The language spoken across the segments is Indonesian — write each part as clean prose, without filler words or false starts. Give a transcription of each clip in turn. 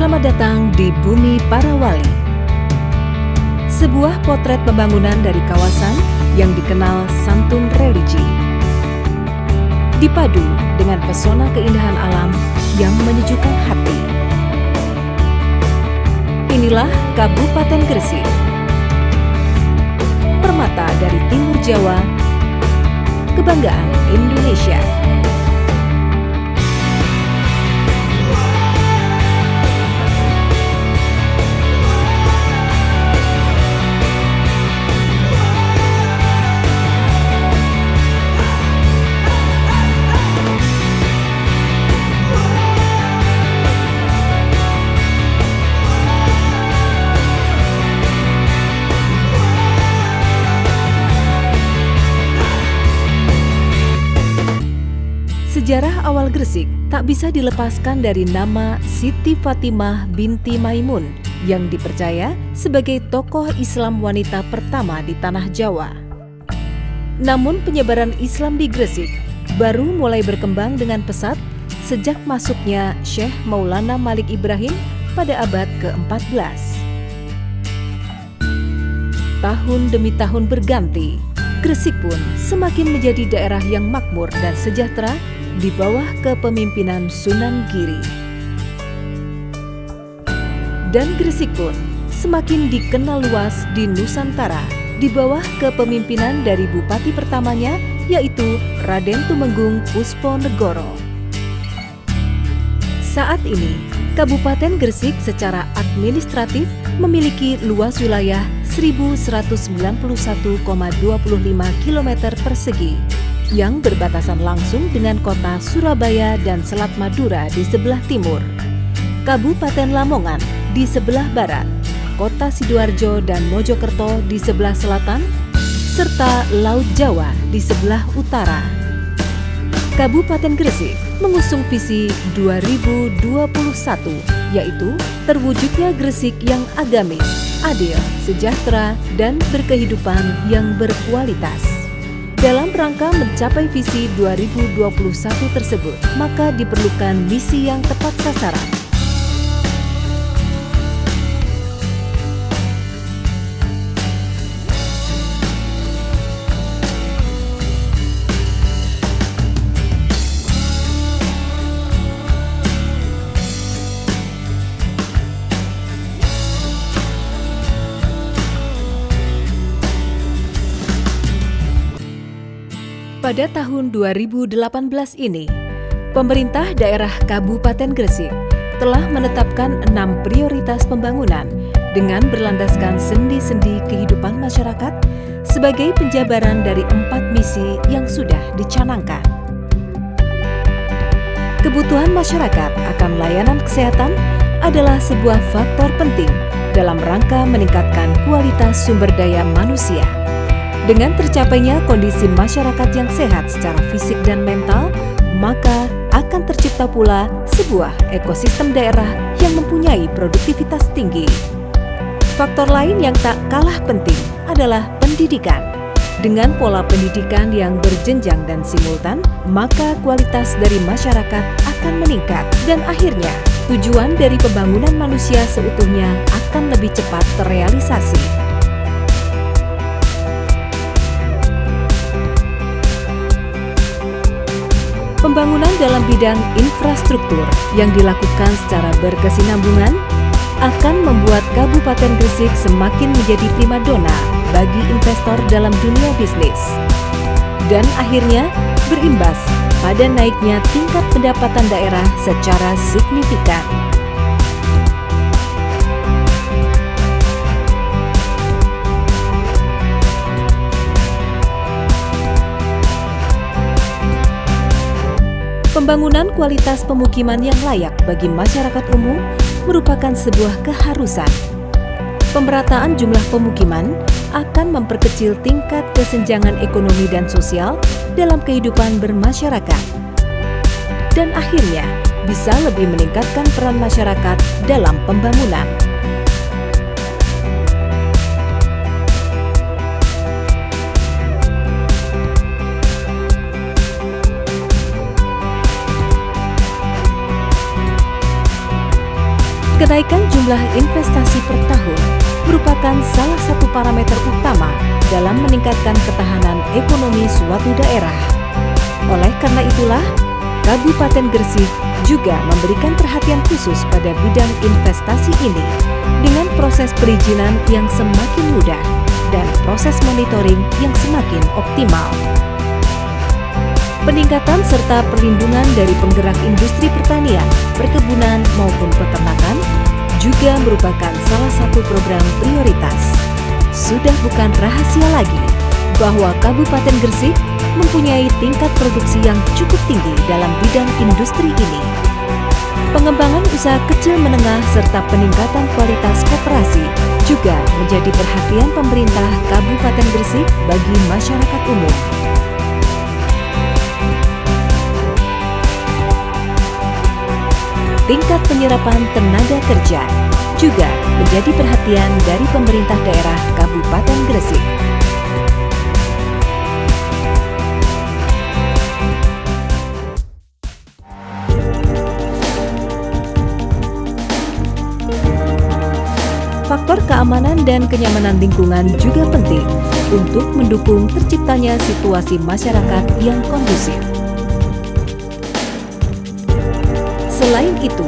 Selamat datang di Bumi Para Wali. Sebuah potret pembangunan dari kawasan yang dikenal santun religi. Dipadu dengan pesona keindahan alam yang menyejukkan hati. Inilah Kabupaten Gresik. Permata dari Timur Jawa, kebanggaan Indonesia. Sejarah awal Gresik tak bisa dilepaskan dari nama Siti Fatimah binti Maimun yang dipercaya sebagai tokoh Islam wanita pertama di tanah Jawa. Namun penyebaran Islam di Gresik baru mulai berkembang dengan pesat sejak masuknya Syekh Maulana Malik Ibrahim pada abad ke-14. Tahun demi tahun berganti, Gresik pun semakin menjadi daerah yang makmur dan sejahtera di bawah kepemimpinan Sunan Giri. Dan Gresik pun semakin dikenal luas di Nusantara di bawah kepemimpinan dari bupati pertamanya, yaitu Raden Tumenggung Pusponegoro. Saat ini, Kabupaten Gresik secara administratif memiliki luas wilayah 1.191,25 km persegi yang berbatasan langsung dengan kota Surabaya dan Selat Madura di sebelah timur, Kabupaten Lamongan di sebelah barat, kota Sidoarjo dan Mojokerto di sebelah selatan, serta Laut Jawa di sebelah utara. Kabupaten Gresik mengusung visi 2021, yaitu terwujudnya Gresik yang agamis, adil, sejahtera, dan berkehidupan yang berkualitas. Dalam rangka mencapai visi 2021 tersebut, maka diperlukan misi yang tepat sasaran. Pada tahun 2018 ini, pemerintah daerah Kabupaten Gresik telah menetapkan 6 prioritas pembangunan dengan berlandaskan sendi-sendi kehidupan masyarakat sebagai penjabaran dari 4 misi yang sudah dicanangkan. Kebutuhan masyarakat akan layanan kesehatan adalah sebuah faktor penting dalam rangka meningkatkan kualitas sumber daya manusia. Dengan tercapainya kondisi masyarakat yang sehat secara fisik dan mental, maka akan tercipta pula sebuah ekosistem daerah yang mempunyai produktivitas tinggi. Faktor lain yang tak kalah penting adalah pendidikan. Dengan pola pendidikan yang berjenjang dan simultan, maka kualitas dari masyarakat akan meningkat dan akhirnya tujuan dari pembangunan manusia seutuhnya akan lebih cepat terrealisasi. Pembangunan dalam bidang infrastruktur yang dilakukan secara berkesinambungan akan membuat Kabupaten Gresik semakin menjadi primadona bagi investor dalam dunia bisnis. Dan akhirnya berimbas pada naiknya tingkat pendapatan daerah secara signifikan. Pembangunan kualitas pemukiman yang layak bagi masyarakat umum merupakan sebuah keharusan. Pemerataan jumlah pemukiman akan memperkecil tingkat kesenjangan ekonomi dan sosial dalam kehidupan bermasyarakat. Dan akhirnya bisa lebih meningkatkan peran masyarakat dalam pembangunan. Kenaikan jumlah investasi per tahun merupakan salah satu parameter utama dalam meningkatkan ketahanan ekonomi suatu daerah. Oleh karena itulah, Kabupaten Gresik juga memberikan perhatian khusus pada bidang investasi ini dengan proses perizinan yang semakin mudah dan proses monitoring yang semakin optimal. Peningkatan serta perlindungan dari penggerak industri pertanian, perkebunan maupun peternakan juga merupakan salah satu program prioritas. Sudah bukan rahasia lagi bahwa Kabupaten Gresik mempunyai tingkat produksi yang cukup tinggi dalam bidang industri ini. Pengembangan usaha kecil menengah serta peningkatan kualitas koperasi juga menjadi perhatian pemerintah Kabupaten Gresik bagi masyarakat umum. Tingkat penyerapan tenaga kerja juga menjadi perhatian dari pemerintah daerah Kabupaten Gresik. Faktor keamanan dan kenyamanan lingkungan juga penting untuk mendukung terciptanya situasi masyarakat yang kondusif. Selain itu,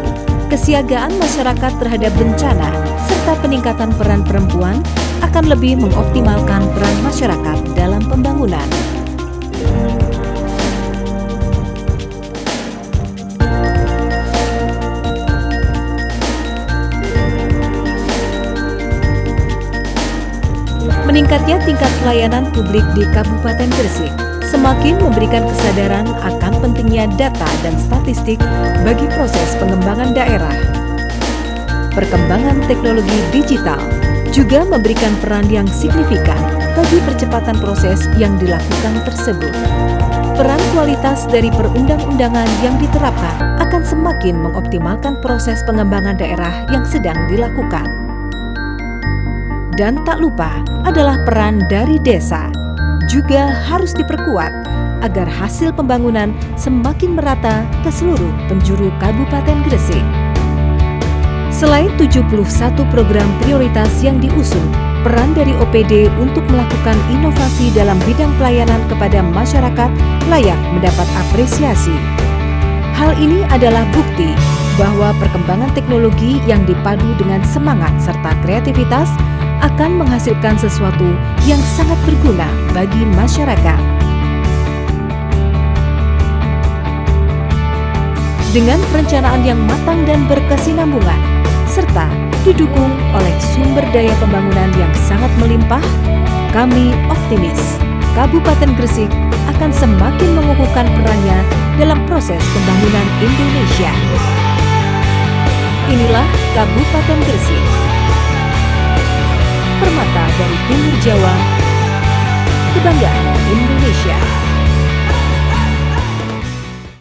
kesiagaan masyarakat terhadap bencana serta peningkatan peran perempuan akan lebih mengoptimalkan peran masyarakat dalam pembangunan. Meningkatnya tingkat pelayanan publik di Kabupaten Gresik semakin memberikan kesadaran akan pentingnya data dan statistik bagi proses pengembangan daerah. Perkembangan teknologi digital juga memberikan peran yang signifikan bagi percepatan proses yang dilakukan tersebut. Peran kualitas dari perundang-undangan yang diterapkan akan semakin mengoptimalkan proses pengembangan daerah yang sedang dilakukan. Dan tak lupa adalah peran dari desa juga harus diperkuat agar hasil pembangunan semakin merata ke seluruh penjuru Kabupaten Gresik. Selain 71 program prioritas yang diusung, peran dari OPD untuk melakukan inovasi dalam bidang pelayanan kepada masyarakat layak mendapat apresiasi. Hal ini adalah bukti bahwa perkembangan teknologi yang dipadu dengan semangat serta kreativitas akan menghasilkan sesuatu yang sangat berguna bagi masyarakat. Dengan perencanaan yang matang dan berkesinambungan, serta didukung oleh sumber daya pembangunan yang sangat melimpah, kami optimis Kabupaten Gresik akan semakin mengukuhkan perannya dalam proses pembangunan Indonesia. Inilah Kabupaten Gresik, permata dari timur Jawa, kebanggaan Indonesia.